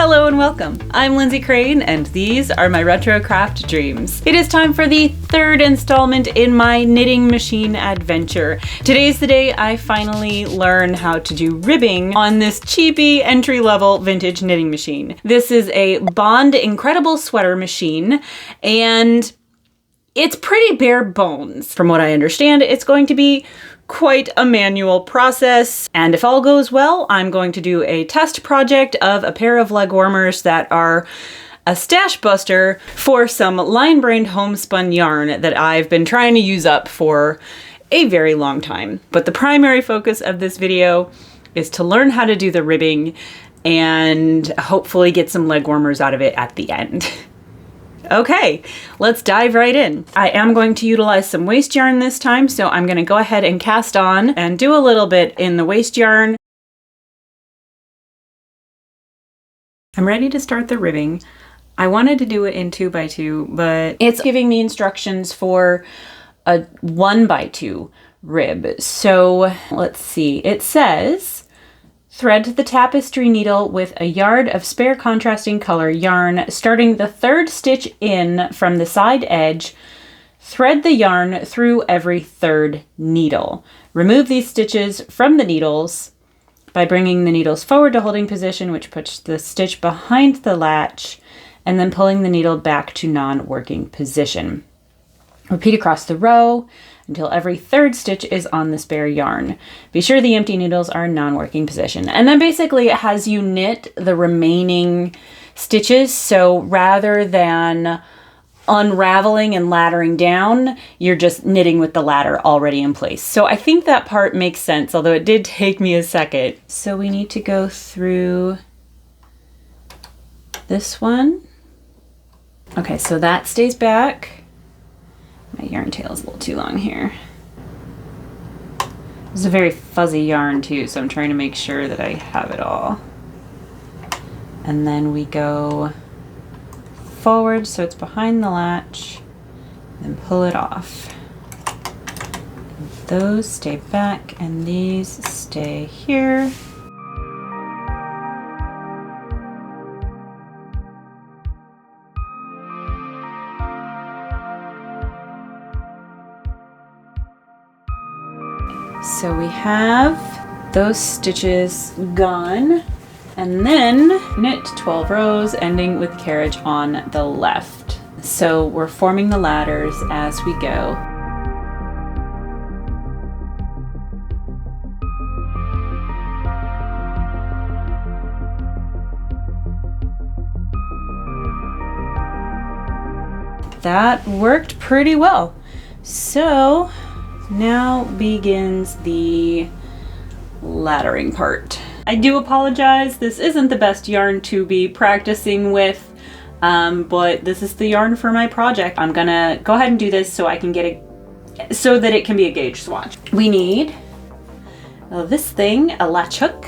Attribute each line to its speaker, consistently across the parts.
Speaker 1: Hello and welcome. I'm Lindsay Crane and these are my retro craft dreams. It is time for the third installment in my knitting machine adventure. Today's the day I finally learn how to do ribbing on this cheapy entry-level vintage knitting machine. This is a Bond Incredible Sweater machine and it's pretty bare bones. From what I understand, it's going to be quite a manual process, and if all goes well, I'm going to do a test project of a pair of leg warmers that are a stash buster for some line-brained homespun yarn that I've been trying to use up for a very long time. But the primary focus of this video is to learn how to do the ribbing and hopefully get some leg warmers out of it at the end. Okay, let's dive right in. I am going to utilize some waste yarn this time, so I'm going to go ahead and cast on and do a little bit in the waste yarn. I'm ready to start the ribbing. I wanted to do it in 2x2, but it's giving me instructions for a 1x2 rib. So let's see, it says, thread the tapestry needle with a yard of spare contrasting color yarn, starting the third stitch in from the side edge. Thread the yarn through every third needle. Remove these stitches from the needles by bringing the needles forward to holding position, which puts the stitch behind the latch, and then pulling the needle back to non-working position. Repeat across the row until every third stitch is on the spare yarn. Be sure the empty needles are in non-working position. And then basically it has you knit the remaining stitches. So rather than unraveling and laddering down, you're just knitting with the ladder already in place. So I think that part makes sense, although it did take me a second. So we need to go through this one. Okay, so that stays back. My yarn tail is a little too long here. This is a very fuzzy yarn too, so I'm trying to make sure that I have it all. And then we go forward so it's behind the latch, and pull it off. Those stay back and these stay here. So we have those stitches gone, and then knit 12 rows ending with carriage on the left. So we're forming the ladders as we go. That worked pretty well. So now begins the laddering part. I do apologize, this isn't the best yarn to be practicing with, but this is the yarn for my project. I'm gonna go ahead and do this so I can get so that it can be a gauge swatch. We need this thing, a latch hook,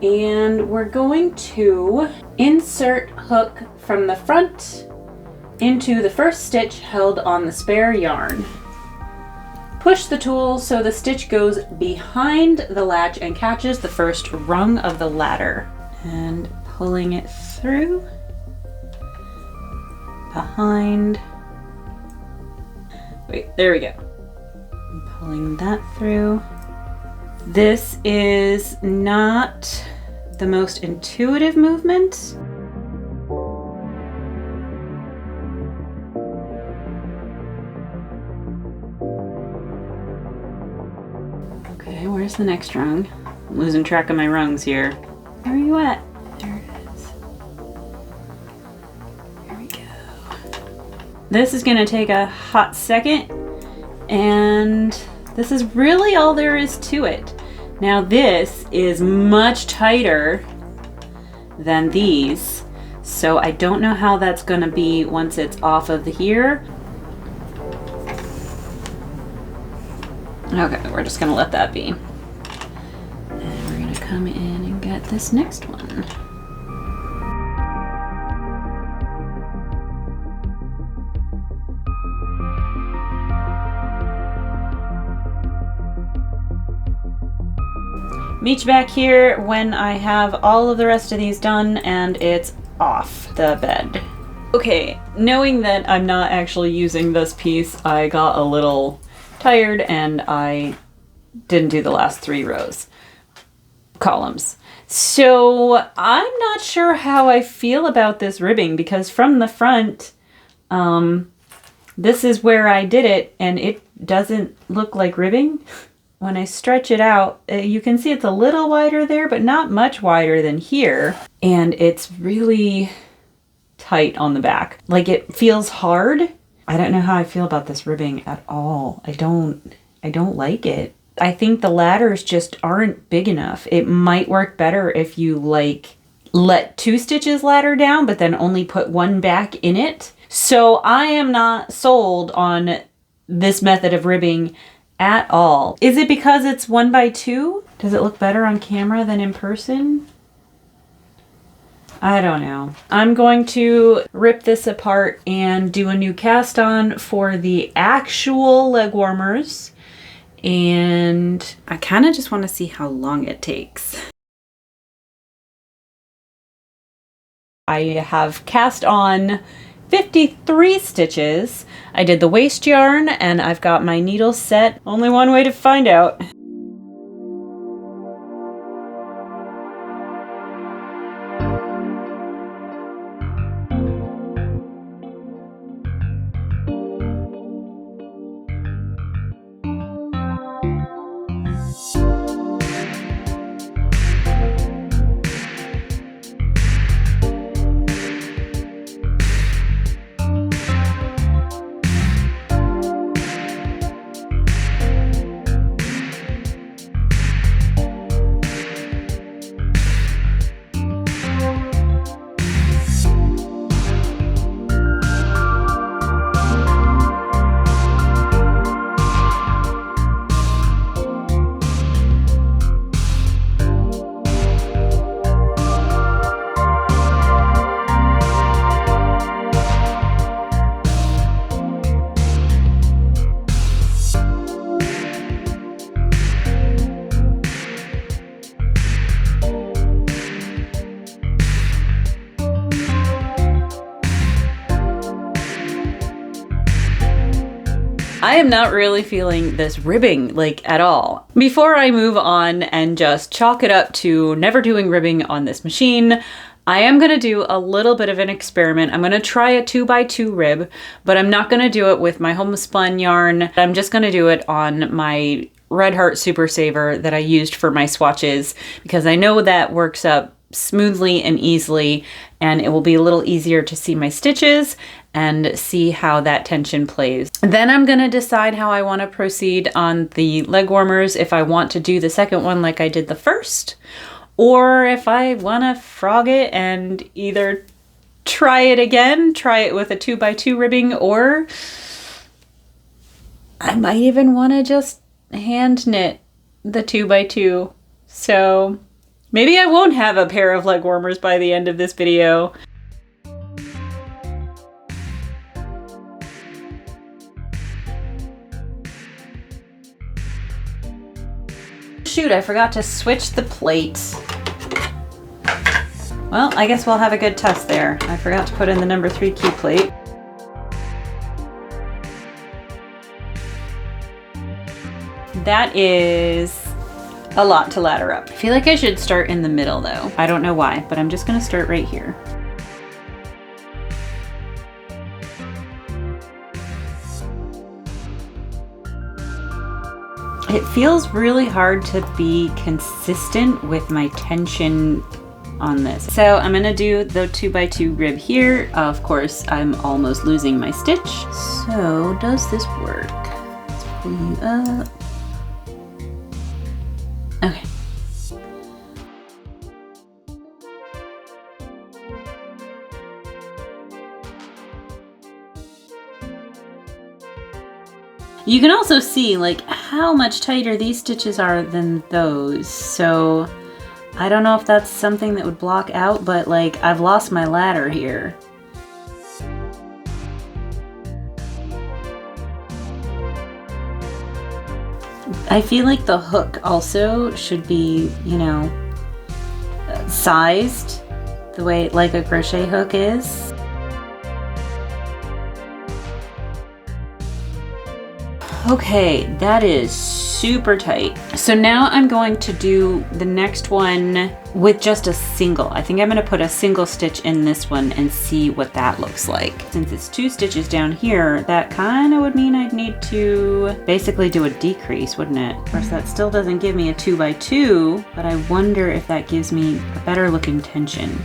Speaker 1: and we're going to insert hook from the front into the first stitch held on the spare yarn. Push the tool so the stitch goes behind the latch and catches the first rung of the ladder. And pulling it through, behind. Wait, there we go. And pulling that through. This is not the most intuitive movement. Where's the next rung? I'm losing track of my rungs here. Where are you at? There it is. There we go. This is gonna take a hot second, and this is really all there is to it. Now this is much tighter than these, so I don't know how that's gonna be once it's off of here. Okay, we're just gonna let that be. And we're gonna come in and get this next one. Meet you back here when I have all of the rest of these done and it's off the bed. Okay, knowing that I'm not actually using this piece, I got a little tired and I didn't do the last 3 columns. So I'm not sure how I feel about this ribbing, because from the front, this is where I did it and it doesn't look like ribbing. When I stretch it out, you can see it's a little wider there, but not much wider than here. And it's really tight on the back. Like, it feels hard. I don't know how I feel about this ribbing at all. I don't like it. I think the ladders just aren't big enough. It might work better if you like let 2 stitches ladder down, but then only put 1 back in it. So I am not sold on this method of ribbing at all. Is it because it's 1x2? Does it look better on camera than in person? I don't know. I'm going to rip this apart and do a new cast on for the actual leg warmers. And I kind of just want to see how long it takes. I have cast on 53 stitches. I did the waste yarn and I've got my needles set. Only one way to find out. I am not really feeling this ribbing, like, at all. Before I move on and just chalk it up to never doing ribbing on this machine, I am going to do a little bit of an experiment. I'm going to try a 2x2 rib, but I'm not going to do it with my homespun yarn. I'm just going to do it on my Red Heart Super Saver that I used for my swatches, because I know that works up smoothly and easily, and it will be a little easier to see my stitches and see how that tension plays. Then I'm gonna decide how I want to proceed on the leg warmers, if I want to do the second one like I did the first, or if I want to frog it and either try it again, try it with a 2x2 ribbing, or I might even want to just hand knit the 2x2. So maybe I won't have a pair of leg warmers by the end of this video. Shoot, I forgot to switch the plates. Well, I guess we'll have a good test there. I forgot to put in the number 3 key plate. That is a lot to ladder up. I feel like I should start in the middle though. I don't know why, but I'm just gonna start right here. It feels really hard to be consistent with my tension on this. So I'm gonna do the 2x2 rib here. Of course, I'm almost losing my stitch. So does this work? Let's pull you up. Okay. You can also see like how much tighter these stitches are than those. So I don't know if that's something that would block out, but like I've lost my ladder here. I feel like the hook also should be, you know, sized the way like a crochet hook is. Okay, that is super tight. So now I'm going to do the next one with just a single. I think I'm gonna put a single stitch in this one and see what that looks like. Since it's 2 stitches down here, that kind of would mean I'd need to basically do a decrease, wouldn't it? Of course, that still doesn't give me a 2 by 2, but I wonder if that gives me a better looking tension.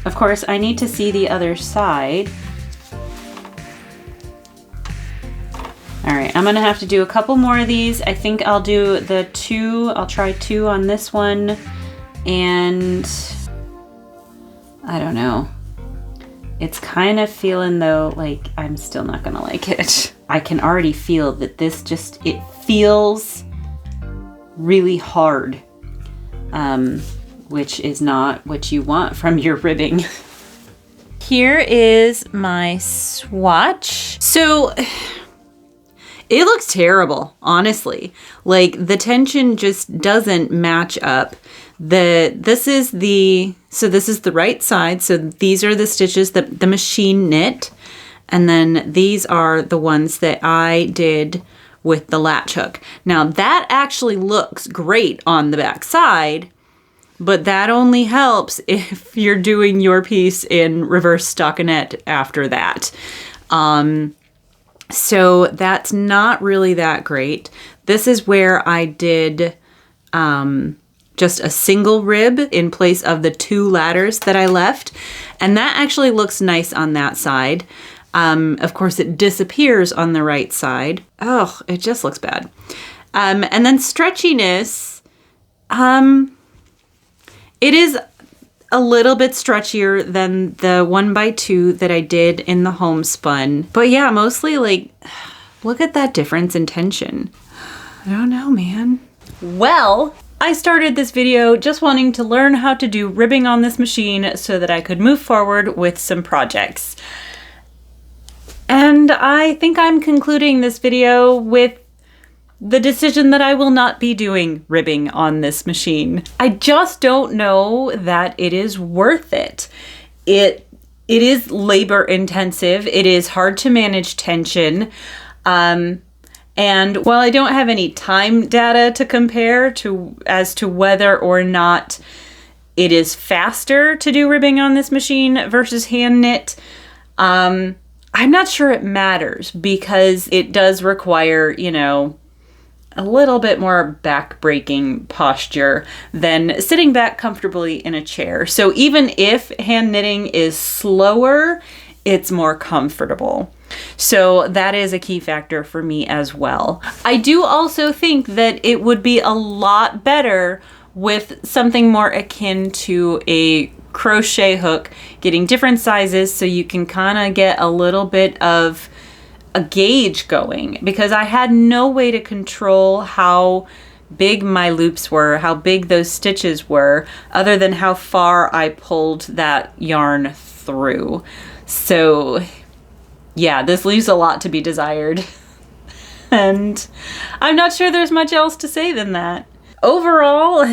Speaker 1: Of course, I need to see the other side. All right, I'm gonna have to do a couple more of these. I think I'll do the 2, I'll try 2 on this one, and I don't know. It's kind of feeling though, like I'm still not gonna like it. I can already feel that this just, it feels really hard. Which is not what you want from your ribbing. Here is my swatch. So it looks terrible, honestly. Like the tension just doesn't match up. This is the right side. So these are the stitches that the machine knit. And then these are the ones that I did with the latch hook. Now that actually looks great on the back side, but that only helps if you're doing your piece in reverse stockinette after that. So that's not really that great. This is where I did just a single rib in place of the 2 ladders that I left. And that actually looks nice on that side. Of course, it disappears on the right side. Oh, it just looks bad. And then stretchiness, it is a little bit stretchier than the 1 by 2 that I did in the homespun. But yeah, mostly like, look at that difference in tension. I don't know, man. Well, I started this video just wanting to learn how to do ribbing on this machine so that I could move forward with some projects. And I think I'm concluding this video with the decision that I will not be doing ribbing on this machine. I just don't know that it is worth it. It is labor intensive. It is hard to manage tension. And while I don't have any time data to compare to as to whether or not it is faster to do ribbing on this machine versus hand knit, I'm not sure it matters because it does require, you know, a little bit more back-breaking posture than sitting back comfortably in a chair. So even if hand knitting is slower, it's more comfortable. So that is a key factor for me as well. I do also think that it would be a lot better with something more akin to a crochet hook, getting different sizes so you can kind of get a little bit of a gauge going, because I had no way to control how big my loops were, how big those stitches were, other than how far I pulled that yarn through. So yeah, this leaves a lot to be desired. And I'm not sure there's much else to say than that. Overall,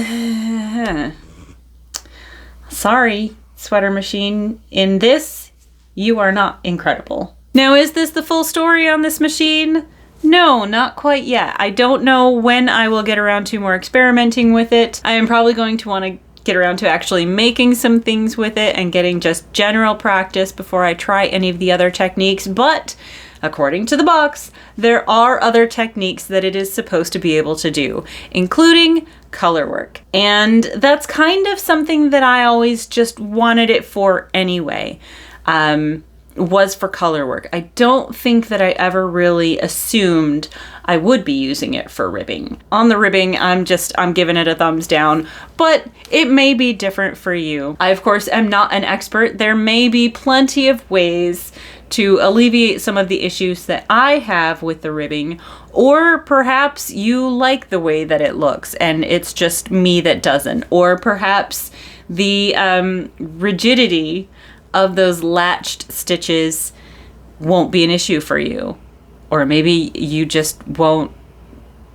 Speaker 1: sorry, sweater machine, in this, you are not incredible. Now, is this the full story on this machine? No, not quite yet. I don't know when I will get around to more experimenting with it. I am probably going to want to get around to actually making some things with it and getting just general practice before I try any of the other techniques. But according to the box, there are other techniques that it is supposed to be able to do, including color work. And that's kind of something that I always just wanted it for anyway. Was for color work. I don't think that I ever really assumed I would be using it for ribbing. On the ribbing, I'm giving it a thumbs down, but it may be different for you. I, of course, am not an expert. There may be plenty of ways to alleviate some of the issues that I have with the ribbing, or perhaps you like the way that it looks and it's just me that doesn't, or perhaps the rigidity of those latched stitches won't be an issue for you. Or maybe you just won't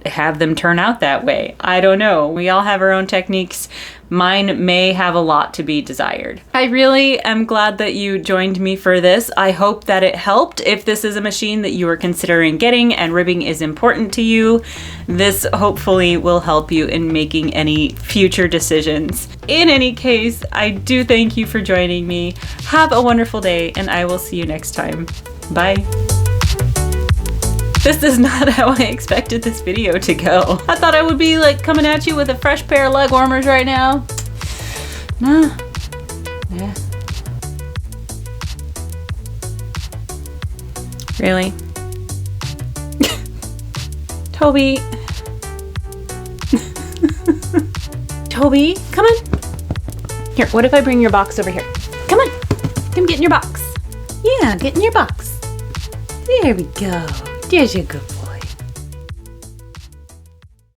Speaker 1: have them turn out that way. I don't know. We all have our own techniques. Mine may have a lot to be desired. I really am glad that you joined me for this. I hope that it helped. If this is a machine that you are considering getting and ribbing is important to you, this hopefully will help you in making any future decisions. In any case, I do thank you for joining me. Have a wonderful day, and I will see you next time. Bye. This is not how I expected this video to go. I thought I would be like coming at you with a fresh pair of leg warmers right now. Nah. Yeah. Really? Toby. Toby, come on. Here, what if I bring your box over here? Come on. Come get in your box. Yeah, get in your box. There we go. There's your good